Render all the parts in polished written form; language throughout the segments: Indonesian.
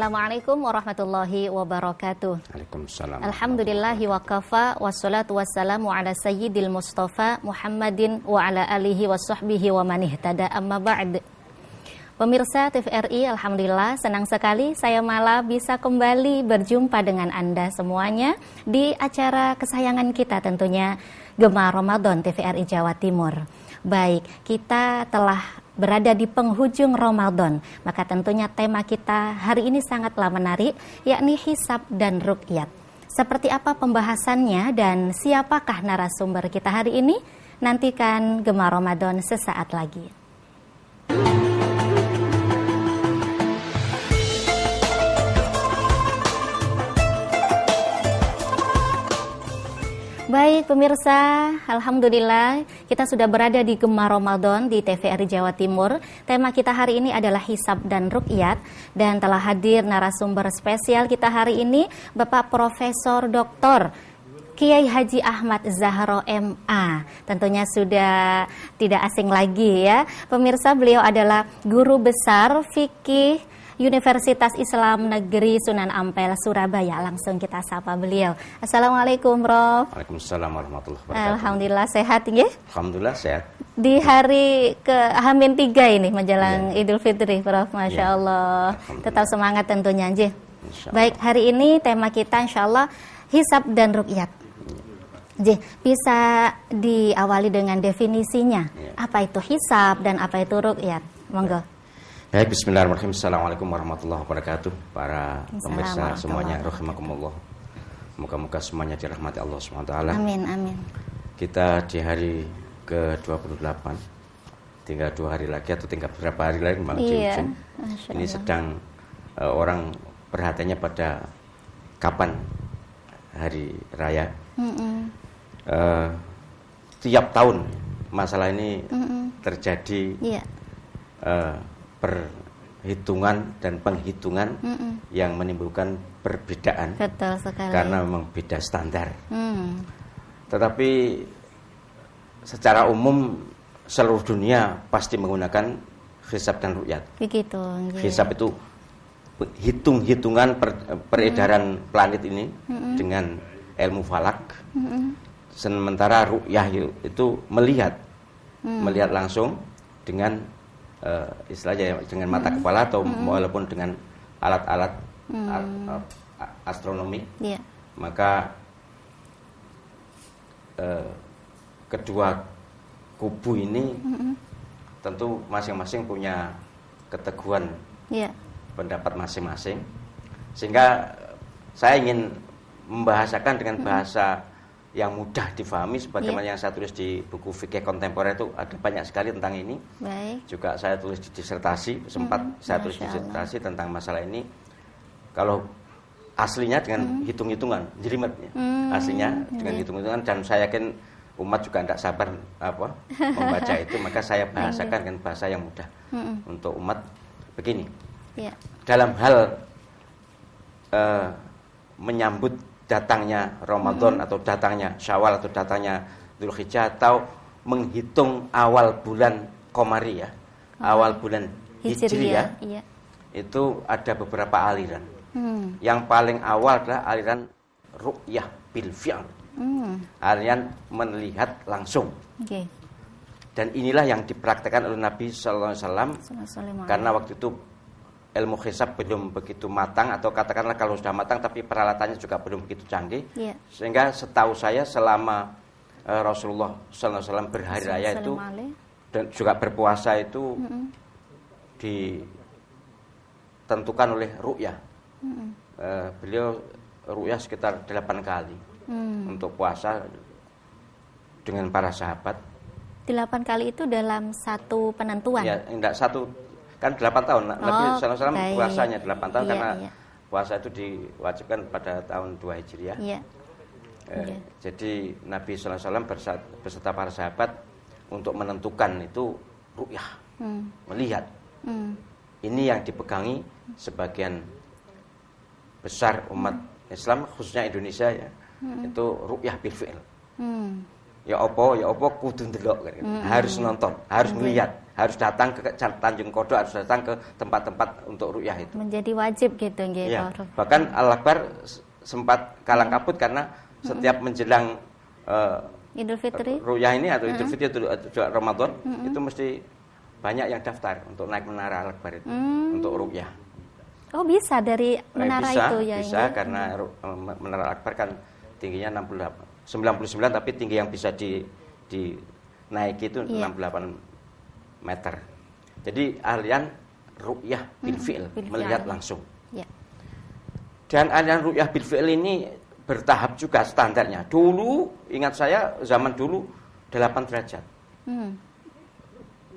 Assalamualaikum warahmatullahi wabarakatuh. Waalaikumsalam. Alhamdulillahi wa kafa, wassalatu wassalamu ala sayyidil Mustafa Muhammadin wa ala alihi wa sahbihi wa man ihtada, amma ba'd. Pemirsa TVRI, alhamdulillah senang sekali saya malah bisa kembali berjumpa dengan Anda semuanya di acara kesayangan kita tentunya, Gemar Ramadan TVRI Jawa Timur. Baik, kita telah berada di penghujung Ramadan, maka tentunya tema kita hari ini sangatlah menarik, yakni hisab dan ruqyat. Seperti apa pembahasannya dan siapakah narasumber kita hari ini? Nantikan Gemar Ramadan sesaat lagi. Baik pemirsa, alhamdulillah kita sudah berada di Gemar Ramadan di TVRI Jawa Timur. Tema kita hari ini adalah hisab dan ruqyat, dan telah hadir narasumber spesial kita hari ini Bapak Profesor Dr. Kiai Haji Ahmad Zahro MA. Tentunya sudah tidak asing lagi ya. Pemirsa, beliau adalah guru besar fikih Universitas Islam Negeri Sunan Ampel, Surabaya. Langsung kita sapa beliau. Assalamualaikum, Prof. Waalaikumsalam warahmatullahi wabarakatuh. Alhamdulillah sehat nggih? Alhamdulillah sehat. Di hari ke H-3 ini menjelang Idul Fitri, Prof. Masya Allah. Tetap semangat tentunya, nggih. Baik, hari ini tema kita insya Allah hisab dan ruqyat. Nggih, bisa diawali dengan definisinya. Apa itu hisab dan apa itu ruqyat? Monggo. Baik, bismillahirrahmanirrahim. Assalamualaikum warahmatullahi wabarakatuh. Para pemirsa semuanya, rahimakumullah. Moga-moga semuanya dirahmati Allah SWT. Amin, amin. Kita di hari ke-28, tinggal 2 hari lagi atau tinggal berapa hari lagi Bang Jim. Ini sedang orang perhatiannya pada kapan hari raya. Tiap tahun masalah ini terjadi. Perhitungan dan penghitungan yang menimbulkan perbedaan. Betul sekali. Karena memang beda standar. Tetapi secara umum seluruh dunia pasti menggunakan hisab dan ruqyat. Begitu. Hisab itu hitung-hitungan peredaran planet ini dengan ilmu falak. Sementara ruqyah itu melihat langsung dengan istilahnya dengan mata kepala atau walaupun dengan alat-alat astronomi. Maka kedua kubu ini tentu masing-masing punya keteguhan pendapat masing-masing, sehingga saya ingin membahasakan dengan bahasa yang mudah difahami sebagaimana yang saya tulis di buku fikih kontemporer. Itu ada banyak sekali tentang ini. Juga saya tulis di disertasi, sempat saya tulis di disertasi tentang masalah ini. Kalau aslinya dengan hitung-hitungan, jelimetnya aslinya dengan hitung-hitungan, dan saya yakin umat juga tidak sabar membaca itu, maka saya bahasakan dengan bahasa yang mudah untuk umat. Begini, dalam hal menyambut datangnya Ramadan atau datangnya Syawal atau datangnya Dzulhijjah, atau menghitung awal bulan Qamari awal bulan Hijriyah, itu ada beberapa aliran. Yang paling awal adalah aliran ruqyah bil fi'l, aliran melihat langsung. Dan inilah yang dipraktekkan oleh Nabi sallallahu alaihi wasallam, karena waktu itu ilmu hisab belum begitu matang, atau katakanlah kalau sudah matang tapi peralatannya juga belum begitu canggih. Sehingga setahu saya selama Rasulullah SAW berhari raya itu dan juga berpuasa itu ditentukan oleh ruqyah. Beliau ruqyah sekitar 8 kali untuk puasa dengan para sahabat. 8 kali itu dalam satu penentuan? Ya, enggak satu. Kan 8 tahun, Nabi SAW puasanya 8 tahun, karena puasa itu diwajibkan pada tahun 2 Hijriah. Jadi Nabi SAW beserta para sahabat untuk menentukan itu ruqyah, melihat. Ini yang dipegangi sebagian besar umat Islam, khususnya Indonesia itu ruqyah bil fi'l. ya opo kudu ndelok kan. Harus nonton, harus melihat, harus datang ke Tanjung Kodok, harus datang ke tempat-tempat untuk ru'yah itu. Menjadi wajib gitu nggih, Ya, Pak Prof. bahkan Al-Akbar sempat kalang kabut karena setiap menjelang Idul Fitri. ru'yah ini atau Idul Fitri atau juga Ramadan itu mesti banyak yang daftar untuk naik menara Al-Akbar itu untuk ru'yah. Oh, bisa dari menara Bisa, itu ya bisa ini. karena menara Al-Akbar kan tingginya 99 tapi tinggi yang bisa dinaiki itu 68 meter. Jadi aliran ru'yah bil fi'il, melihat langsung. Ya. Dan aliran ru'yah bil fi'il ini bertahap juga standarnya. Dulu ingat saya zaman dulu 8 derajat.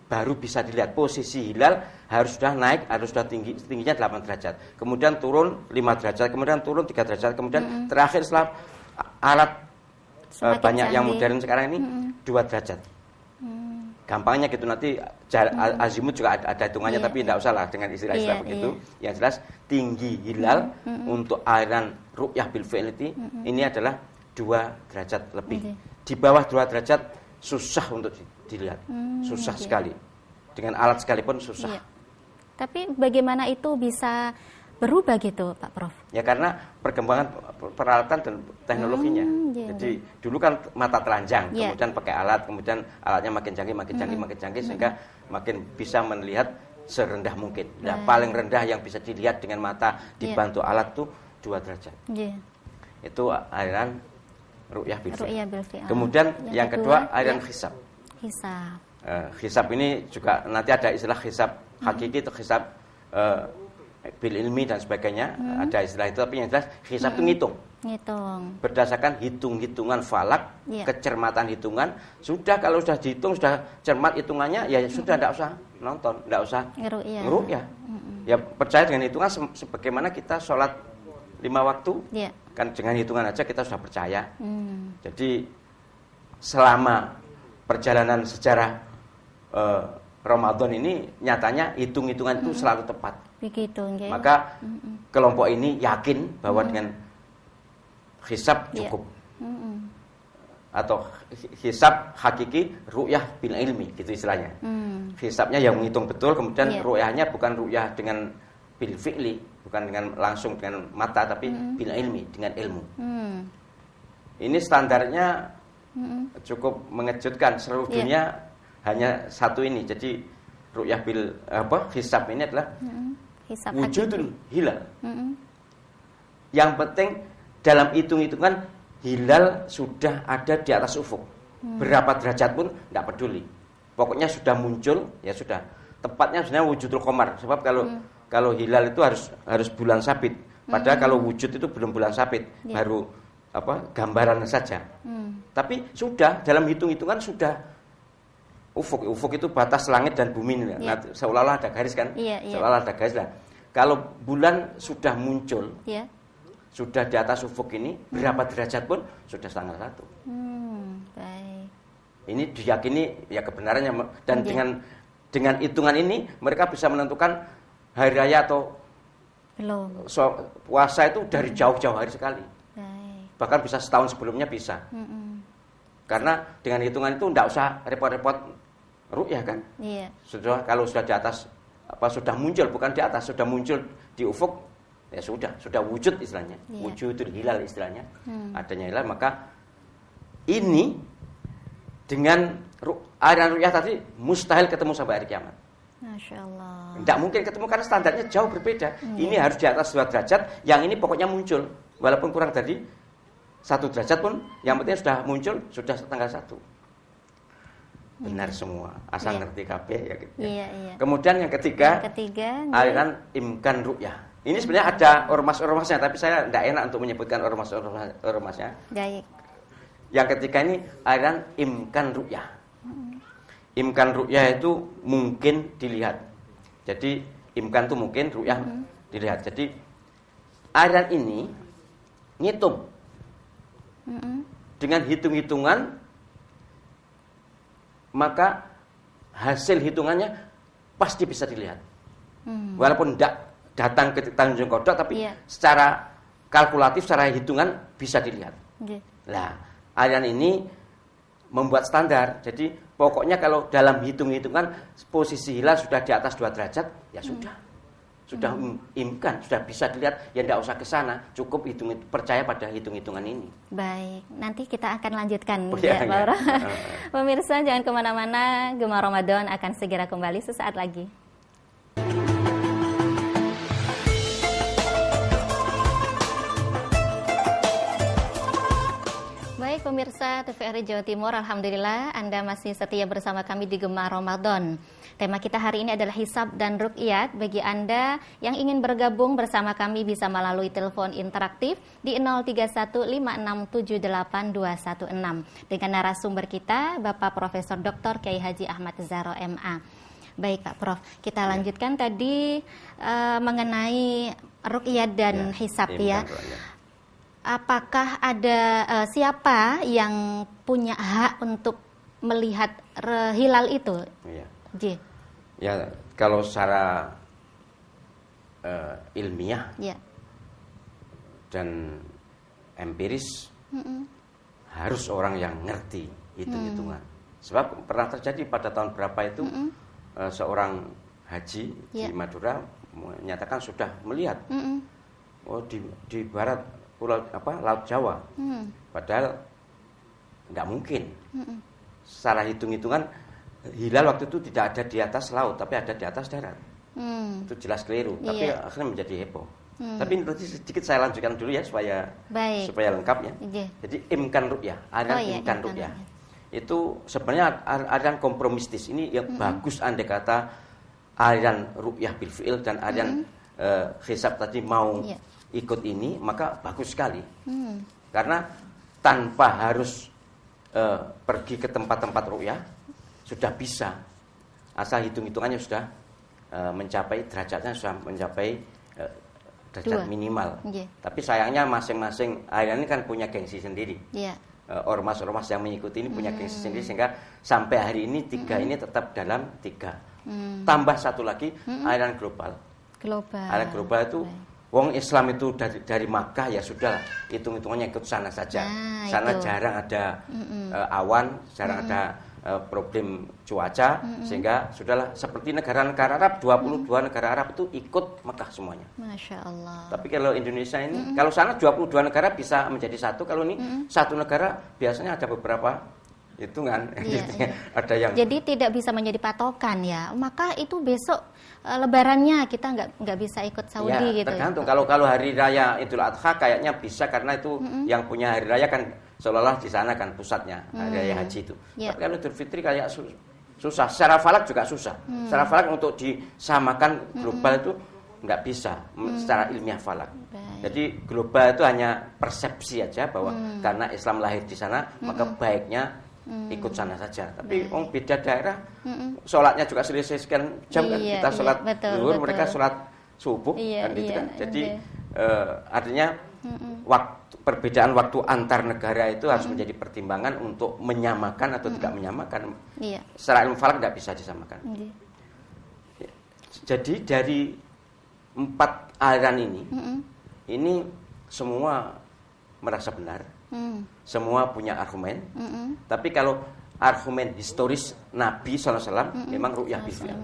Baru bisa dilihat posisi hilal harus sudah naik, harus sudah tingginya 8 derajat. Kemudian turun 5 derajat, kemudian turun 3 derajat, kemudian terakhir setelah alat banyak yang modern sekarang ini 2 derajat. Gampangnya gitu, nanti azimut juga ada hitungannya, tapi tidak usah lah dengan istilah-istilah begitu. Yang jelas tinggi hilal untuk aliran ru'yah bil fi'il ini adalah 2 derajat lebih. Di bawah 2 derajat susah untuk dilihat, susah sekali. Dengan alat sekalipun susah. Tapi bagaimana itu bisa berubah gitu, Pak Prof? Ya karena perkembangan peralatan dan teknologinya. Jadi dulu kan mata telanjang, kemudian pakai alat, kemudian alatnya makin canggih, sehingga makin bisa melihat serendah mungkin. Nah, paling rendah yang bisa dilihat dengan mata dibantu alat tuh 2 derajat. Itu aliran ru'yah bil fi'il. Kemudian yang kedua aliran hisab. Hisab ini juga nanti ada istilah hisab hakiki atau hisab bil ilmi dan sebagainya, ada istilah itu, tapi yang jelas hisab itu ngitung. Berdasarkan hitung-hitungan falak, kecermatan hitungan, sudah kalau sudah dihitung, sudah cermat hitungannya, ya sudah tidak usah nonton, tidak usah ngeru'yah. Ya percaya dengan hitungan sebagaimana kita sholat 5 waktu, kan dengan hitungan aja kita sudah percaya. Jadi selama perjalanan sejarah Ramadan ini nyatanya hitung-hitungan itu selalu tepat. Begitu, okay. Maka kelompok ini yakin bahwa dengan hisab cukup. Atau hisab hakiki ru'yah bil ilmi gitu istilahnya. Hisabnya yang menghitung betul, kemudian ru'yahnya bukan ru'yah dengan bil fi'li, bukan dengan langsung dengan mata, tapi bil ilmi, dengan ilmu. Ini standarnya cukup mengejutkan. Seluruh dunia hanya satu ini. Jadi ru'yah bil hisab ini adalah wujudul hilal. Yang penting dalam hitung-hitungan hilal sudah ada di atas ufuk. Berapa derajat pun tidak peduli. Pokoknya sudah muncul, ya sudah. Tepatnya sebenarnya wujudul qamar. Sebab kalau hilal itu harus bulan sabit. Padahal kalau wujud itu belum bulan sabit, baru gambaran saja. Tapi sudah dalam hitung-hitungan sudah ufuk. Ufuk itu batas langit dan bumi. Nah, seolah-olah ada garis kan? Seolah-olah ada garis lah. Kalau bulan sudah muncul, sudah di atas ufuk ini, berapa derajat pun sudah tanggal 1. Baik. Ini diyakini ya kebenarannya, dan dengan hitungan ini mereka bisa menentukan hari raya atau puasa itu dari jauh-jauh hari sekali. Baik. Bahkan bisa setahun sebelumnya bisa. Karena dengan hitungan itu tidak usah repot-repot ru'yah kan? Sudah, kalau sudah di atas sudah muncul, bukan di atas, sudah muncul di ufuk, ya sudah wujud istilahnya. Wujudul hilal istilahnya. Adanya hilal, maka ini dengan aliran ru'yah tadi mustahil ketemu sampai hari kiamat. Masya Allah. Tidak mungkin ketemu karena standarnya jauh berbeda. Ini harus di atas 2 derajat, yang ini pokoknya muncul. Walaupun kurang dari 1 derajat pun, yang penting sudah muncul, sudah tanggal 1. Benar semua, asal ngerti kabeh ya gitu. Kemudian yang ketiga aliran imkan ru'yah. Ini sebenarnya ada ormas-ormasnya, tapi saya tidak enak untuk menyebutkan ormasnya. Baik. Yang ketiga ini aliran imkan ru'yah. Imkan ru'yah itu mungkin dilihat. Jadi imkan itu mungkin, ru'yah dilihat. Jadi aliran ini ngitung. Dengan hitung-hitungan, maka hasil hitungannya pasti bisa dilihat. Walaupun tidak datang ke Tanjung Kodok, tapi secara kalkulatif, secara hitungan bisa dilihat. Nah, aliran ini membuat standar. Jadi pokoknya kalau dalam hitung-hitungan posisi hilal sudah di atas 2 derajat, ya sudah imkan, sudah bisa dilihat, ya tidak usah ke sana, cukup percaya pada hitung-hitungan ini. Baik, nanti kita akan lanjutkan Ya. Pak Prof. Pemirsa jangan kemana-mana, Gema Ramadan akan segera kembali sesaat lagi. Baik pemirsa TVRI Jawa Timur, alhamdulillah Anda masih setia bersama kami di Gema Ramadan. Tema kita hari ini adalah hisab dan ruqyat. Bagi Anda yang ingin bergabung bersama kami bisa melalui telepon interaktif di 0315678216 dengan narasumber kita Bapak Profesor Dr. Kiai Haji Ahmad Zaro MA. Baik Pak Prof, kita lanjutkan tadi mengenai ruqyat dan hisab ya. Apakah ada siapa yang punya hak untuk melihat hilal itu? Ya, kalau secara ilmiah dan empiris harus orang yang ngerti hitung-hitungan. Sebab pernah terjadi pada tahun berapa itu seorang haji di Madura menyatakan sudah melihat di barat Laut Jawa, padahal nggak mungkin. Secara hitung-hitungan hilal waktu itu tidak ada di atas laut, tapi ada di atas darat. Itu jelas keliru, tapi akhirnya menjadi heboh. Tapi nanti sedikit saya lanjutkan dulu ya supaya lengkap ya. Jadi imkan ru'yah, ada imkan ru'yah. Itu sebenarnya aliran kompromistis. Ini yang bagus andai kata aliran ru'yah bil fi'il dan aliran hisab tadi mau ikut ini, maka bagus sekali. Karena tanpa harus pergi ke tempat-tempat ru'yah sudah bisa, asal hitung-hitungannya sudah mencapai derajatnya, sudah mencapai derajat minimal. Tapi sayangnya masing-masing aliran ini kan punya gengsi sendiri. Ormas-ormas yang mengikuti ini punya gengsi sendiri, sehingga sampai hari ini 3 ini tetap dalam 3. Tambah satu lagi aliran global. Aliran global itu wong Islam itu dari Makkah ya sudah, hitung-hitungannya ikut sana saja. Sana jarang ada awan, jarang ada problem cuaca, sehingga sudahlah seperti negara-negara Arab, 22 negara Arab itu ikut Makkah semuanya. Masya Allah. Tapi kalau Indonesia ini, kalau sana 22 negara bisa menjadi satu, kalau ini satu negara biasanya ada beberapa hitungan. Ada yang jadi tidak bisa menjadi patokan ya. Maka itu besok lebarannya kita nggak bisa ikut Saudi gitu. Tergantung. Kalau hari raya Idul Adha kayaknya bisa, karena itu yang punya hari raya kan seolah-olah di sana kan pusatnya hari raya haji itu. Tapi kalau Idul Fitri kayak susah. Secara falak juga susah. Secara falak untuk disamakan global itu nggak bisa secara ilmiah falak. Jadi global itu hanya persepsi aja bahwa karena Islam lahir di sana maka baiknya ikut sana saja. Tapi beda daerah, sholatnya juga selisih sekian jam kan. Kita sholat zuhur, mereka sholat subuh kan gitu kan. Jadi artinya perbedaan waktu antar negara itu harus menjadi pertimbangan untuk menyamakan atau tidak menyamakan. Secara ilmu falak tidak bisa disamakan. Jadi dari 4 aliran ini semua merasa benar. Semua punya argumen. Tapi kalau argumen historis Nabi SAW memang ru'yah bil fi'il.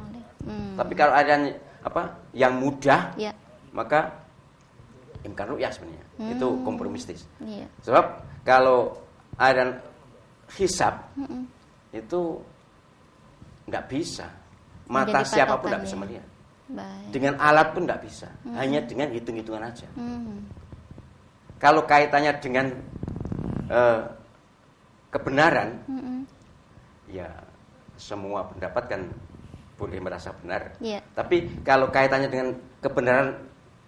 Tapi kalau ada yang mudah, maka imkan ru'yah sebenarnya. Itu kompromistis. Sebab kalau ada hisab itu nggak bisa. Mata siapapun nggak bisa melihat. Dengan alat pun nggak bisa. Hanya dengan hitung-hitungan aja. Kalau kaitannya dengan kebenaran, ya semua pendapat kan boleh merasa benar. Tapi kalau kaitannya dengan kebenaran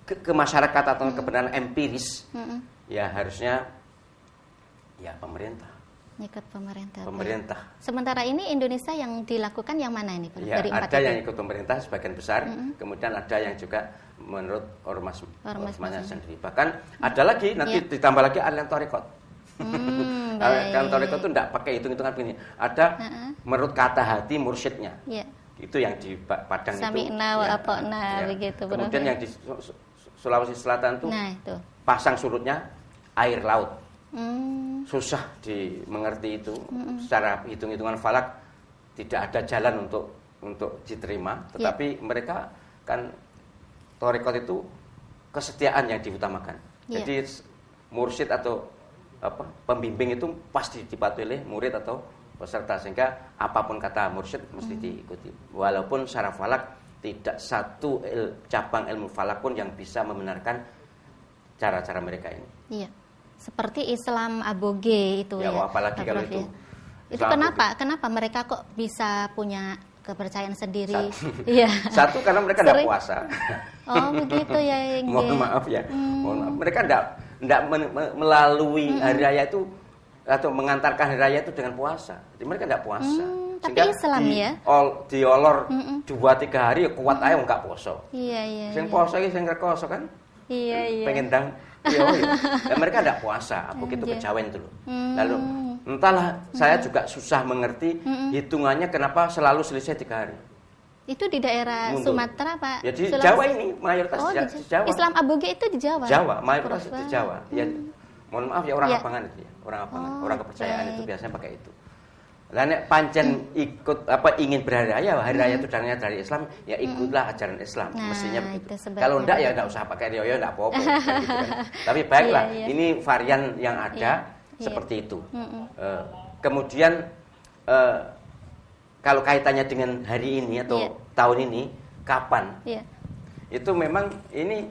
ke masyarakat atau kebenaran empiris, ya harusnya ya pemerintah. Ikut pemerintah. Pemerintah. Sementara ini Indonesia yang dilakukan yang mana ini? Ya, dari ada yang ikut pemerintah sebagian besar, kemudian ada yang juga menurut ormasnya sendiri. Bahkan ada lagi nanti ditambah lagi aliran tarekat. Aliran tarekat itu tidak pakai hitung-hitungan begini. Ada menurut kata hati mursyidnya. Itu yang di Padang Sami'na wa ata'na begitu. Kemudian yang di Sulawesi Selatan itu pasang surutnya air laut. Susah dimengerti itu. Secara hitung-hitungan falak tidak ada jalan untuk diterima. Tetapi mereka kan thariqat itu kesetiaan yang diutamakan. Jadi mursyid atau pembimbing itu pasti dipatuhi oleh murid atau peserta, sehingga apapun kata mursyid mesti diikuti. Walaupun secara falak tidak satu cabang ilmu falak pun yang bisa membenarkan cara-cara mereka ini. Iya. Seperti Islam aboge itu ya. Apalagi kalau itu. Itu kenapa mereka kok bisa punya kepercayaan sendiri? Satu karena mereka tidak puasa. Oh begitu ya. Mohon maaf ya. Mohon maaf. Mereka tidak melalui hari raya itu atau mengantarkan hari raya itu dengan puasa. Jadi mereka tidak puasa. Tapi Islam ya. Diolor 2-3 hari kuat aja nggak poso. Iya. Sing poso iki sing rekoso kan? Iya. Pengen dang. Dan mereka tidak puasa. Begitu kejawen itu loh. Lalu entahlah, saya juga susah mengerti hitungannya kenapa selalu selesai 3 hari. Itu di daerah Sumatera Pak? Ya di Jawa ini, mayoritas di Jawa. Islam aboge itu di Jawa? Jawa, mayoritas di Jawa. Ya, mohon maaf ya, orang lapangan itu ya. Orang lapangan, orang kepercayaan itu biasanya pakai itu. Lah nek pancen ikut ingin berhari raya, hari raya itu dalilnya dari Islam, ya ikutlah ajaran Islam, mestinya begitu. Kalau enggak ya enggak usah pakai riyo, enggak apa-apa gitu kan. Tapi baiklah, ini varian yang ada seperti itu. Kemudian kalau kaitannya dengan hari ini atau tahun ini, kapan? Itu memang ini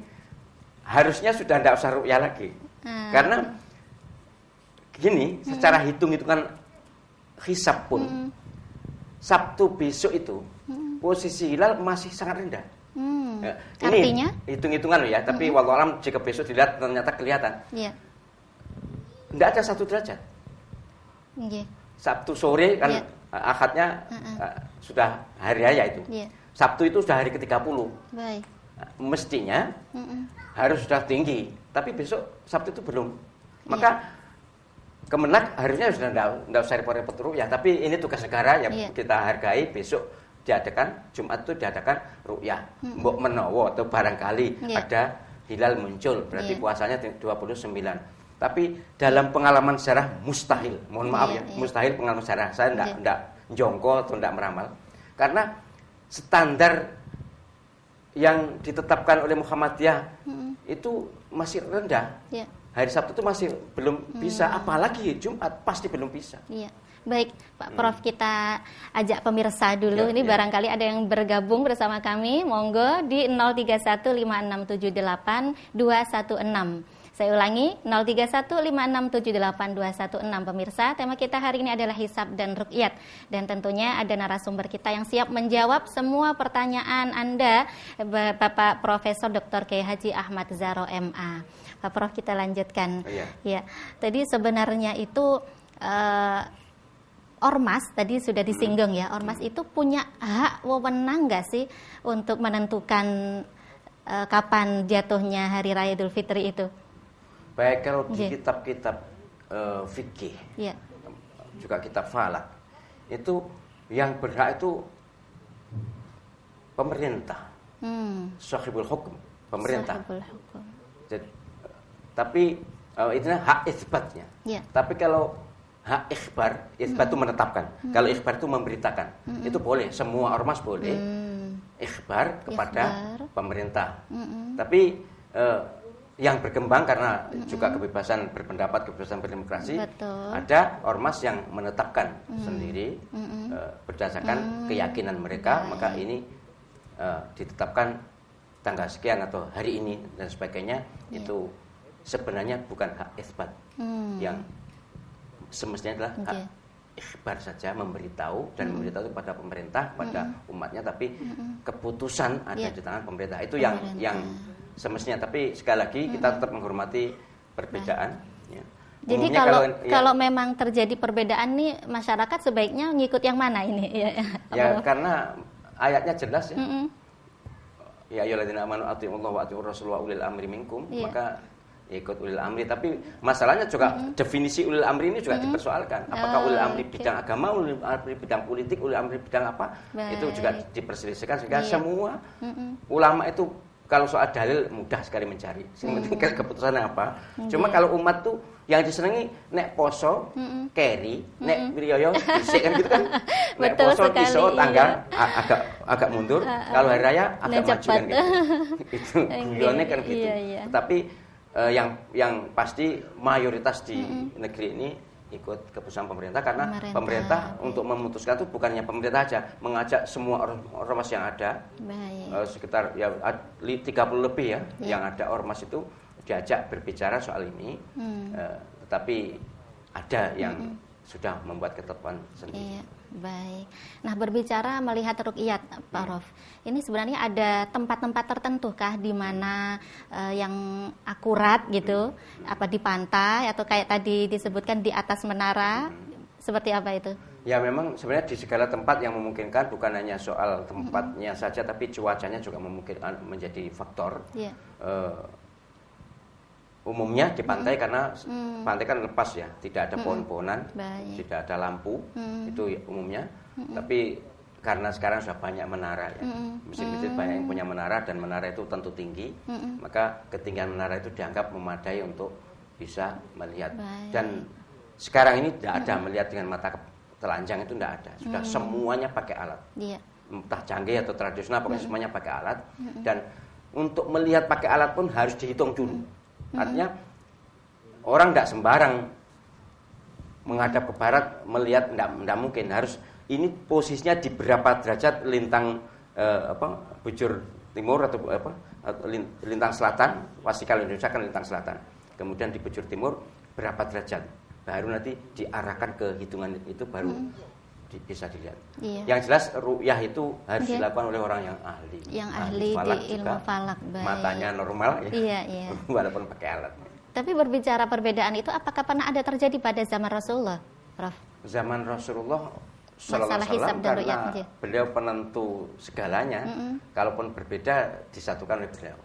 harusnya sudah enggak usah ru'yah lagi. Karena gini, secara hitung-hitungan hisab pun Sabtu besok itu posisi hilal masih sangat rendah. Ya, ini artinya hitung-hitungan ya, tapi wallahu alam jika besok dilihat ternyata kelihatan. Tidak ada 1 derajat. Sabtu sore kan akadnya sudah hari raya itu. Sabtu itu sudah hari ke-30. Baik. Mestinya harus sudah tinggi, tapi besok Sabtu itu belum. Maka Kemenak harusnya sudah tidak usah repot-repot ru'yah, tapi ini tugas negara yang kita hargai. Besok diadakan, Jumat itu diadakan ru'yah. Mbok menawa atau barangkali ada hilal muncul, berarti puasanya 29. Tapi dalam pengalaman sejarah mustahil, mohon maaf ya, mustahil pengalaman sejarah. Saya tidak jongko atau tidak meramal. Karena standar yang ditetapkan oleh Muhammadiyah itu masih rendah. Hari Sabtu itu masih belum bisa, apalagi Jumat pasti belum bisa. Iya. Baik, Pak Prof, kita ajak pemirsa dulu. Ini barangkali ada yang bergabung bersama kami. Monggo di 0315678216. Saya ulangi, 0315678216. Pemirsa, tema kita hari ini adalah hisab dan ruqyat. Dan tentunya ada narasumber kita yang siap menjawab semua pertanyaan Anda, Bapak Profesor Dr. Kiai Haji Ahmad Zaro MA. Pak Prof, kita lanjutkan. Ya, tadi sebenarnya itu ormas tadi sudah disinggung ya. Ormas itu punya hak wewenang nggak sih untuk menentukan kapan jatuhnya hari raya Idul Fitri itu? Baik, kalau di kitab-kitab fikih, juga kitab falak, itu yang berhak itu pemerintah, sahibul hukum, pemerintah. Tapi itu hak isbatnya. Tapi kalau hak ikhbar itu menetapkan. Kalau ikhbar itu memberitakan, itu boleh. Semua ormas boleh ikhbar kepada pemerintah. Tapi yang berkembang karena juga kebebasan berpendapat, kebebasan berdemokrasi, ada ormas yang menetapkan sendiri berdasarkan keyakinan mereka. Maka ini ditetapkan tanggal sekian atau hari ini dan sebagainya. Itu sebenarnya bukan hak isbat yang semestinya adalah hak ikhbar saja, memberitahu dan memberitahu kepada pemerintah, pada umatnya, tapi keputusan ada di tangan pemerintah. Itu yang semestinya. Tapi sekali lagi kita tetap menghormati perbedaan. Jadi kalau memang terjadi perbedaan nih, masyarakat sebaiknya ngikut yang mana ini? Ya karena ayatnya jelas ya. Ya ayyuhalladzina amanu atiiullaha wa atiiur rasul wa ulil amri minkum. Maka ikut ulil amri. Tapi masalahnya juga definisi ulil amri ini juga dipersoalkan. Apakah ulil amri bidang agama, ulil amri bidang politik, ulil amri bidang apa? Itu juga diperselisihkan. Sehingga semua ulama itu kalau soal dalil mudah sekali mencari. Yang penting keputusannya apa. Cuma kalau umat tuh Yang disenangi nek poso, keri, nek riyoyo dhisik kan gitu kan. Nek Betul poso sekali, iso tanggal iya. agak mundur, kalau hari raya agak maju kan gitu. Itu guyone kan gitu. Iya. Tetapi yang pasti mayoritas di negeri ini ikut keputusan pemerintah karena pemerintah untuk memutuskan itu bukannya pemerintah aja, mengajak semua ormas yang ada. Baik. Sekitar ya 30 lebih ya yang ada ormas itu diajak berbicara soal ini, tetapi ada yang sudah membuat ketetapan sendiri. Iya, baik. Nah, berbicara melihat ruqyah, Pak Prof, ini sebenarnya ada tempat-tempat tertentu kah di mana yang akurat gitu, apa di pantai atau kayak tadi disebutkan di atas menara, seperti apa itu? Ya memang sebenarnya di segala tempat yang memungkinkan, bukan hanya soal tempatnya saja, tapi cuacanya juga memungkinkan menjadi faktor. Iya. Umumnya di pantai karena pantai kan lepas ya, tidak ada pohon-pohonan, tidak ada lampu, itu ya, umumnya. Tapi karena sekarang sudah banyak menara ya, masjid-masjid banyak yang punya menara dan menara itu tentu tinggi, maka ketinggian menara itu dianggap memadai untuk bisa melihat. Dan sekarang ini tidak ada melihat dengan mata telanjang, itu tidak ada, sudah semuanya pakai alat, entah canggih atau tradisional, pokoknya semuanya pakai alat. Dan untuk melihat pakai alat pun harus dihitung dulu. Artinya orang tidak sembarang menghadap ke barat melihat, tidak mungkin, harus ini posisinya di berapa derajat lintang bujur timur atau lintang selatan. Pasti kalau Indonesia kan lintang selatan, kemudian di bujur timur berapa derajat, baru nanti diarahkan ke hitungan itu, baru bisa dilihat. Yang jelas ru'yah itu harus dilakukan oleh orang yang ahli. Yang ahli di ilmu falak. Matanya normal ya. Iya. Walaupun pakai alat. Tapi berbicara perbedaan itu, apakah pernah ada terjadi pada zaman Rasulullah, Prof? Zaman Rasulullah masalah hisab dan ru'yah, karena beliau penentu segalanya. Kalaupun berbeda disatukan oleh beliau.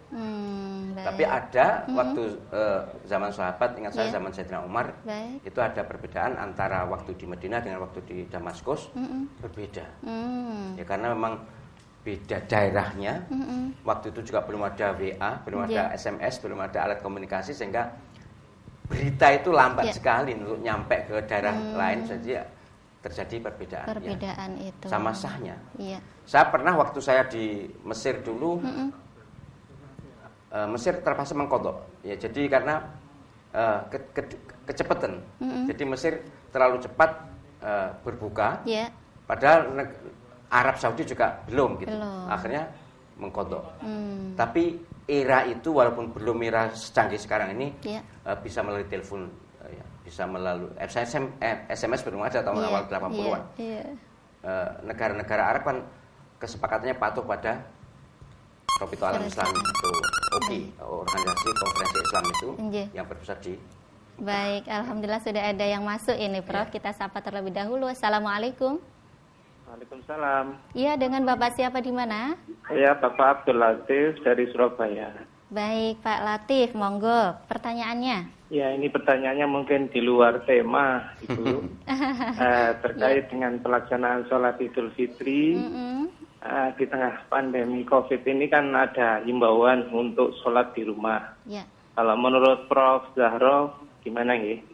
Tapi ada waktu zaman sahabat, ingat saya zaman Sayyidina Umar, itu ada perbedaan antara waktu di Madinah dengan waktu di Damaskus, berbeda. Ya karena memang beda daerahnya. Waktu itu juga belum ada WA, belum ada SMS, belum ada alat komunikasi, sehingga berita itu lambat sekali untuk nyampe ke daerah lain saja. Terjadi perbedaan ya. Itu sama sahnya. Saya pernah waktu saya di Mesir dulu, Mesir terpaksa mengkodok ya, jadi karena kecepatan. Jadi Mesir terlalu cepat berbuka, padahal Arab Saudi juga belum gitu. Akhirnya mengkodok. Tapi era itu walaupun belum era secanggih sekarang ini, bisa melalui telepon, bisa melalui SMS belum ada tahun awal 80-an. Negara-negara Arab kan kesepakatannya patuh pada Rabitatul Alam Islam itu, organisasi konferensi Islam itu yang berpusat di. Baik, alhamdulillah sudah ada yang masuk ini, Prof. Kita sapa terlebih dahulu. Assalamualaikum. Waalaikumsalam. Iya, dengan Bapak siapa di mana? Iya, Bapak Abdul Latif dari Surabaya. Baik, Pak Latif, monggo pertanyaannya. Ya, ini pertanyaannya mungkin di luar tema, Ibu. Terkait dengan pelaksanaan sholat Idul Fitri. Di tengah pandemi COVID ini kan ada himbauan untuk sholat di rumah. Kalau menurut Prof. Zahro, gimana nggih?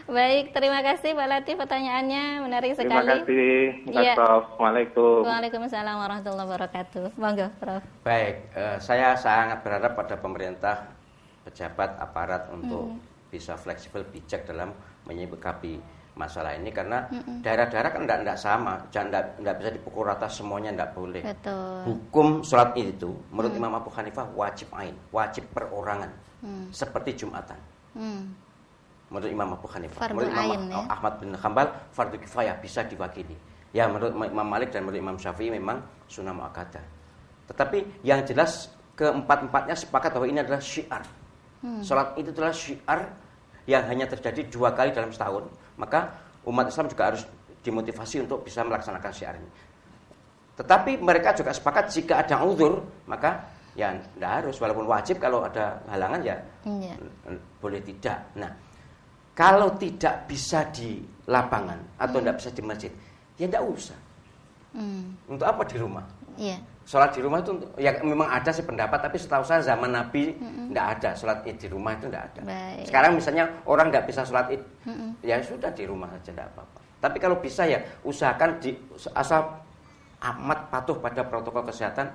Baik, terima kasih Pak Latif pertanyaannya, menarik sekali. Terima kasih, Prof. Waalaikumsalam. Waalaikumsalam warahmatullahi wabarakatuh. Monggo, Prof. Baik, saya sangat berharap pada pemerintah, pejabat, aparat untuk bisa fleksibel, bijak dalam menyikapi masalah ini, karena daerah-daerah kan tidak sama, tidak bisa dipukul rata semuanya, tidak boleh. Betul. Hukum sholat itu menurut Imam Abu Hanifah wajib ain, wajib perorangan, seperti Jumatan. Menurut Imam Abu Hanifah. Menurut Imam Ahmad bin Hanbal fardu kifayah, bisa diwakili. Ya menurut Imam Malik dan menurut Imam Syafi'i memang sunnah muakkadah. Tetapi yang jelas keempat-empatnya sepakat bahwa ini adalah syiar. Sholat itu adalah syiar yang hanya terjadi 2 kali dalam setahun. Maka umat Islam juga harus dimotivasi untuk bisa melaksanakan syiar ini. Tetapi mereka juga sepakat jika ada uzur, maka ya tidak harus, walaupun wajib kalau ada halangan ya boleh tidak. Nah, kalau tidak bisa di lapangan atau tidak bisa di masjid, ya tidak usah. Untuk apa di rumah? sholat di rumah itu ya memang ada sih pendapat, tapi setahu saya zaman Nabi tidak ada sholat id di rumah, itu tidak ada. Baik. Sekarang misalnya orang nggak bisa sholat id, ya sudah di rumah saja tidak apa-apa. Tapi kalau bisa ya usahakan asal amat patuh pada protokol kesehatan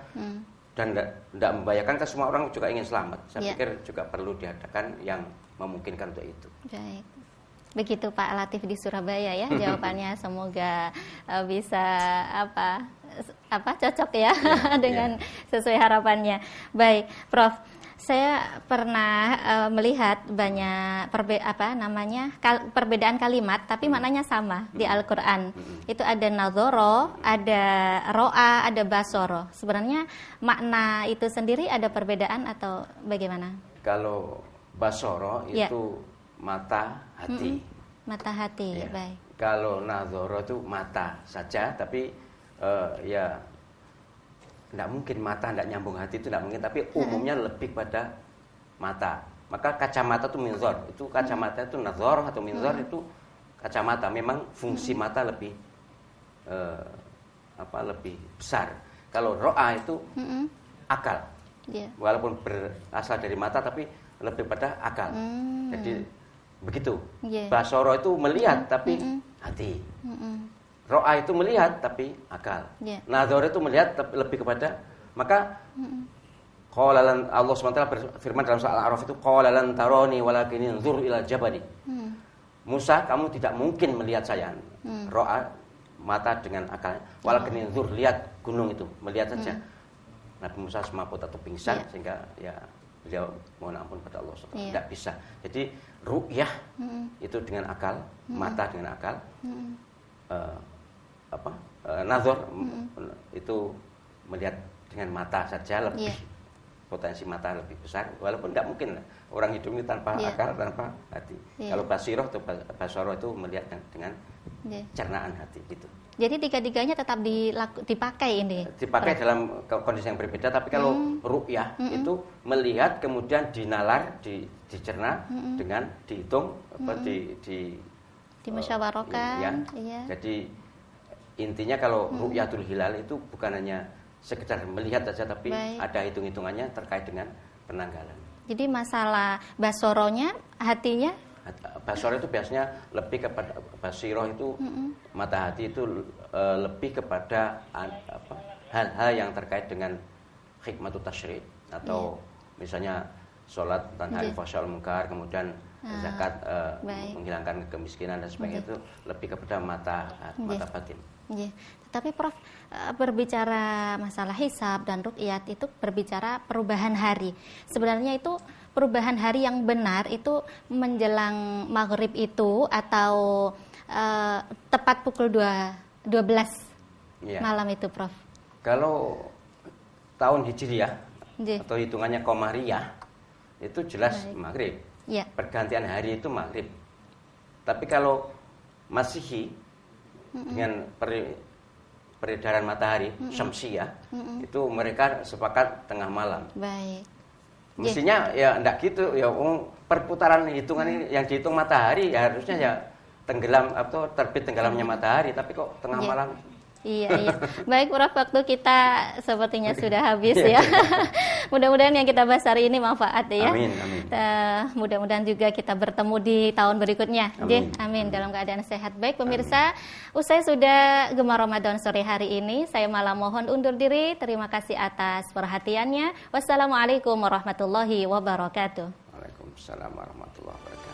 dan tidak membahayakan, kan semua orang juga ingin selamat. Saya pikir juga perlu diadakan yang memungkinkan untuk itu. Baik. Begitu Pak Latif di Surabaya ya jawabannya, semoga bisa cocok ya dengan sesuai harapannya. Baik, Prof. Saya pernah melihat banyak perbedaan kalimat tapi maknanya sama di Al-Qur'an. Itu ada nadhoro, ada ro'a, ada basoro. Sebenarnya makna itu sendiri ada perbedaan atau bagaimana? Kalau basoro itu mata, hati. Mata, hati, Ya. baik. Kalau nadhoro itu mata saja, tapi ya tidak mungkin mata tidak nyambung hati, itu tidak mungkin, tapi umumnya lebih pada mata. Maka kacamata itu minzor, itu kacamata itu nadhor atau minzor itu kacamata. Memang fungsi mata lebih lebih besar. Kalau ro'a itu akal. Walaupun berasal dari mata tapi lebih pada akal. Jadi begitu. Basoro itu melihat tapi hati. Ro'a itu melihat tapi akal. Nadhor itu melihat tapi lebih kepada, maka Allah SWT berfirman dalam surah Al-A'raf itu, qala lan tarani walakin inzur ila jabali. Musa, kamu tidak mungkin melihat saya. Ro'a mata dengan akal. Walakin inzur, lihat gunung itu, melihat saja. Nabi Musa semaput atau pingsan sehingga ya beliau mohon ampun pada Allah SWT. Tidak bisa. Jadi ru'yah itu dengan akal, mata dengan akal. Nazar itu melihat dengan mata saja, lebih potensi mata lebih besar, walaupun tidak mungkin orang hidup ini tanpa akal, tanpa hati. Kalau basiroh atau basoro itu melihat dengan cernaan hati gitu. Jadi tiga-tiganya tetap dipakai ini. Dipakai dalam kondisi yang berbeda, tapi kalau ru'yah itu melihat kemudian dinalar, dicerna dengan dihitung, dimusyawarahkan. Jadi intinya kalau ru'yatul hilal itu bukan hanya sekedar melihat saja, tapi ada hitung-hitungannya terkait dengan penanggalan. Jadi masalah basoronya, hatinya? Basoro itu biasanya lebih kepada, basiroh itu mata hati itu lebih kepada hal-hal yang terkait dengan hikmatut tasyri' atau misalnya sholat tanha al-fahsya wal munkar, kemudian zakat, menghilangkan kemiskinan dan sebagainya, itu lebih kepada mata batin. Tapi Prof, berbicara masalah hisab dan ruqyat itu berbicara perubahan hari. Sebenarnya itu perubahan hari yang benar itu menjelang maghrib itu atau tepat pukul 12 malam itu, Prof? Kalau tahun Hijriyah atau hitungannya Qamariyah itu jelas maghrib. Pergantian hari itu maghrib. Tapi kalau Masihi dengan peredaran matahari syamsiyah itu mereka sepakat tengah malam. Mestinya ya enggak gitu ya, perputaran hitungan ini yang dihitung matahari ya harusnya ya tenggelam atau terbit tenggelamnya matahari, tapi kok tengah malam. Iya. Baik, Prof, waktu kita sepertinya sudah habis ya. Mudah-mudahan yang kita bahas hari ini manfaat ya. Amin. Mudah-mudahan juga kita bertemu di tahun berikutnya. Amin. Dalam keadaan sehat. Baik pemirsa, usai sudah Gemar Ramadan sore hari ini, saya malah mohon undur diri. Terima kasih atas perhatiannya. Wassalamualaikum warahmatullahi wabarakatuh. Waalaikumsalam warahmatullahi wabarakatuh.